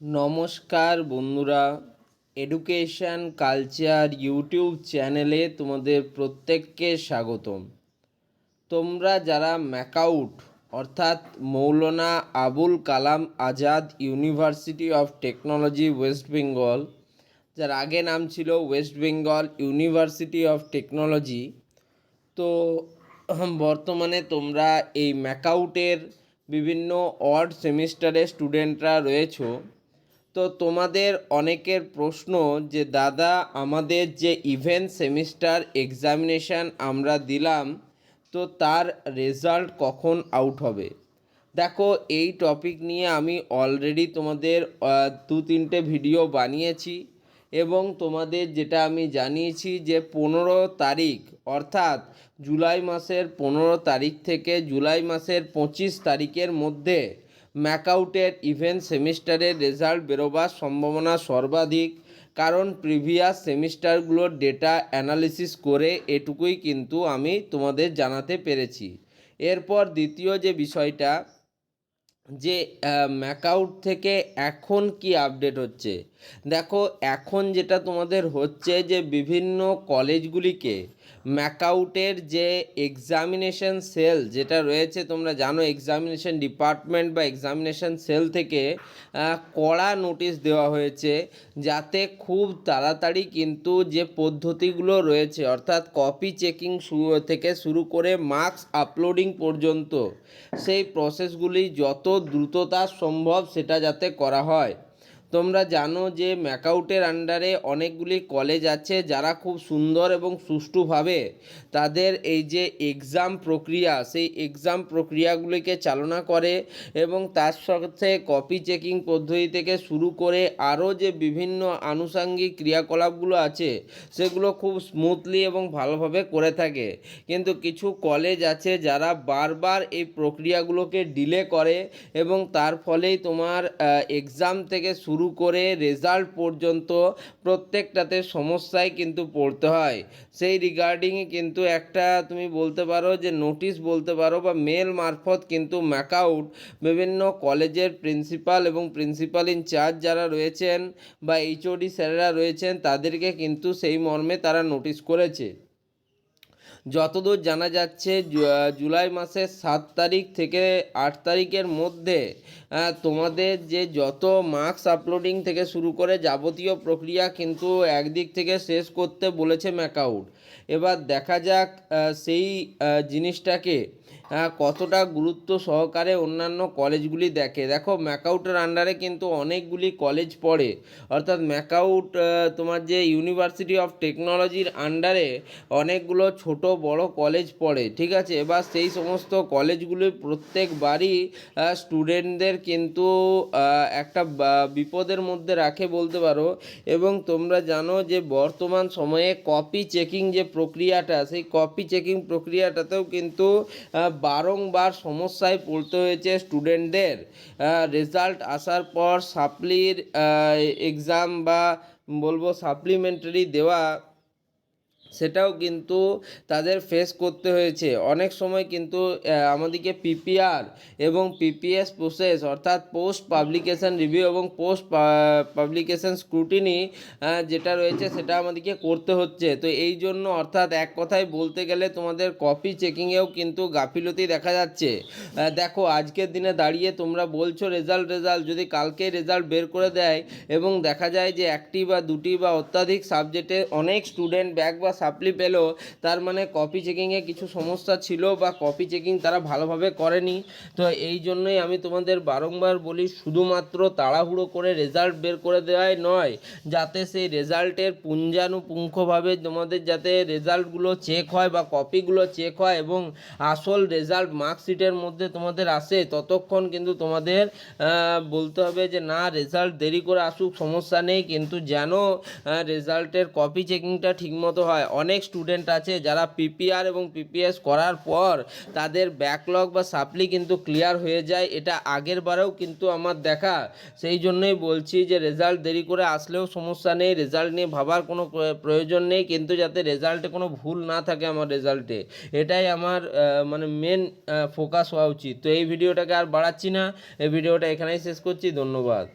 নমস্কার বন্ধুরা, education culture YouTube চ্যানেলে তোমাদের প্রত্যেককে স্বাগতম। তোমরা যারা ম্যাকাউট অর্থাৎ Maulana Abul Kalam Azad university of technology West Bengal, যার আগে নাম ছিল West Bengal university of technology, তো বর্তমানে তোমরা এই ম্যাকাউটের বিভিন্ন অড সেমিস্টারে স্টুডেন্টরা রয়েছো। তো তোমাদের অনেকের প্রশ্ন যে দাদা, আমাদের যে ইভেন্ট সেমিস্টার এক্সামিনেশান আমরা দিলাম, তো তার রেজাল্ট কখন আউট হবে। দেখো, এই টপিক নিয়ে আমি অলরেডি তোমাদের 2-3টে ভিডিও বানিয়েছি এবং তোমাদের যেটা আমি জানিয়েছি যে 15 তারিখ অর্থাৎ জুলাই মাসের 15 তারিখ থেকে জুলাই মাসের 25 তারিখের মধ্যে ম্যাকআউটের ইভেন্ট সেমিস্টারের রেজাল্ট বেরোবার সম্ভাবনা সর্বাধিক। কারণ প্রিভিয়াস সেমিস্টারগুলোর ডেটা অ্যানালিসিস করে এটুকুই কিন্তু আমি তোমাদের জানাতে পেরেছি। এরপর দ্বিতীয় যে বিষয়টা, যে ম্যাকআউট থেকে এখন কি আপডেট হচ্ছে। দেখো, এখন যেটা তোমাদের হচ্ছে যে বিভিন্ন কলেজগুলিকে ম্যাকআউটের যে এক্সামিনেশন সেল যেটা রয়েছে, তোমরা জানো এক্সামিনেশন ডিপার্টমেন্ট বা এক্সামিনেশন সেল থেকে কড়া নোটিশ দেওয়া হয়েছে, যাতে খুব তাড়াতাড়ি কিন্তু যে পদ্ধতিগুলো রয়েছে অর্থাৎ কপি চেকিং থেকে শুরু করে মার্কস আপলোডিং পর্যন্ত সেই প্রসেসগুলি যত দ্রুততা সম্ভব সেটা যাতে করা হয়। তোমরা জানো যে ম্যাকআউটের আন্ডারে অনেকগুলি কলেজ আছে যারা খুব সুন্দর এবং সুষ্ঠুভাবে তাদের এই যে এক্সাম প্রক্রিয়া, সেই এক্সাম প্রক্রিয়াগুলিকে চালনা করে এবং তার সাথে কপি চেকিং পদ্ধতি থেকে শুরু করে আরও যে বিভিন্ন আনুষাঙ্গিক ক্রিয়াকলাপগুলো আছে সেগুলো খুব স্মুথলি এবং ভালোভাবে করে থাকে। কিন্তু কিছু কলেজ আছে যারা বারবার এই প্রক্রিয়াগুলোকে ডিলে করে এবং তার ফলেই তোমার এক্সাম থেকে শুরু করে রেজাল্ট পর্যন্ত প্রত্যেকটাতে সমস্যায় কিন্তু পড়তে হয়। সেই রিগার্ডিংয়ে কিন্তু একটা তুমি বলতে পারো যে নোটিশ বলতে পারো বা মেল মারফত কিন্তু ম্যাকআউট বিভিন্ন কলেজের প্রিন্সিপাল এবং প্রিন্সিপাল ইনচার্জ যারা রয়েছেন বা এইচওডি স্যারেরা রয়েছেন তাদেরকে কিন্তু সেই মর্মে তারা নোটিশ করেছে। যতদূর জানা যাচ্ছে জুলাই মাসের 7 তারিখ থেকে 8 তারিখের মধ্যে তোমাদের যে যত মার্কস আপলোডিং থেকে শুরু করে যাবতীয় প্রক্রিয়া কিন্তু একদিক থেকে শেষ করতে বলেছে ম্যাকআউট। এবার দেখা যাক সেই জিনিসটাকে কতটা গুরুত্ব সহকারে অন্যান্য কলেজগুলি দেখে। দেখো, ম্যাকআউটের আন্ডারে কিন্তু অনেকগুলি কলেজ পড়ে, অর্থাৎ ম্যাকআউট তোমার যে ইউনিভার্সিটি অফ টেকনোলজির আন্ডারে অনেকগুলো ছোট বড় কলেজ পড়ে, ঠিক আছে। এবার সেই সমস্ত কলেজগুলি প্রত্যেকবারই স্টুডেন্টদের কিন্তু একটা বিপদের মধ্যে রাখে বলতে পারো। এবং তোমরা জানো যে বর্তমান সময়ে কপি চেকিং যে প্রক্রিয়াটা, সেই কপি চেকিং প্রক্রিয়াটাতেও কিন্তু বারংবার সমস্যায় পড়তে হয়েছে স্টুডেন্টদের। রেজাল্ট আসার পর সাপ্লির এক্সাম বা বলবো সাপ্লিমেন্টারি দেওয়া, সেটাও কিন্তু তাদের ফেস করতে হয়েছে। অনেক সময় কিন্তু আমাদেরকে পিপিআর এবং পিপিএস প্রসেস অর্থাৎ পোস্ট পাবলিকেশন রিভিউ এবং পোস্ট পাবলিকেশন স্ক্রুটিনি যেটা রয়েছে সেটা আমাদেরকে করতে হচ্ছে। তো এই জন্য অর্থাৎ এক কথায় বলতে গেলে তোমাদের কপি চেকিংয়েও কিন্তু গাফিলতি দেখা যাচ্ছে। দেখো, আজকের দিনে দাঁড়িয়ে তোমরা বলছো রেজাল্ট যদি কালকে রেজাল্ট বের করে দেয় এবং দেখা যায় যে একটি বা দুটি বা অত্যাধিক সাবজেক্টে অনেক স্টুডেন্ট ব্যাক বা সাপ্লি পেলো, তার মানে কপি চেকিংয়ে কিছু সমস্যা ছিল বা কপি চেকিং তারা ভালোভাবে করেনি। তো এই জন্যই আমি তোমাদের বারংবার বলি, শুধুমাত্র তাড়াহুড়ো করে রেজাল্ট বের করে দেওয়াই নয়, যাতে সেই রেজাল্টের পুঙ্খানুপুঙ্খভাবে তোমাদের যাতে রেজাল্টগুলো চেক হয় বা কপিগুলো চেক হয় এবং আসল রেজাল্ট মার্কশিটের মধ্যে তোমাদের আসে, ততক্ষণ কিন্তু তোমাদের বলতে হবে যে না, রেজাল্ট দেরি করে আসুক সমস্যা নেই, কিন্তু যেন রেজাল্টের কপি চেকিংটা ঠিকমতো হয়। অনেক স্টুডেন্ট আছে যারা পিপিআর এবং পিপিএস করার পর তাদের ব্যাকলগ বা সাপ্লি কিন্তু ক্লিয়ার হয়ে যায়, এটা আগের বারেও কিন্তু আমার দেখা। সেই জন্যই বলছি যে রেজাল্ট দেরি করে আসলেও সমস্যা নেই, রেজাল্ট নিয়ে ভাবার কোনো প্রয়োজন নেই, কিন্তু যাতে রেজাল্টে কোনো ভুল না থাকে আমার রেজাল্টে, এটাই আমার মানে মেন ফোকাস হওয়া উচিত। তো এই ভিডিওটাকে আর বাড়াচ্ছি না, এই ভিডিওটা এখানেই শেষ করছি। ধন্যবাদ।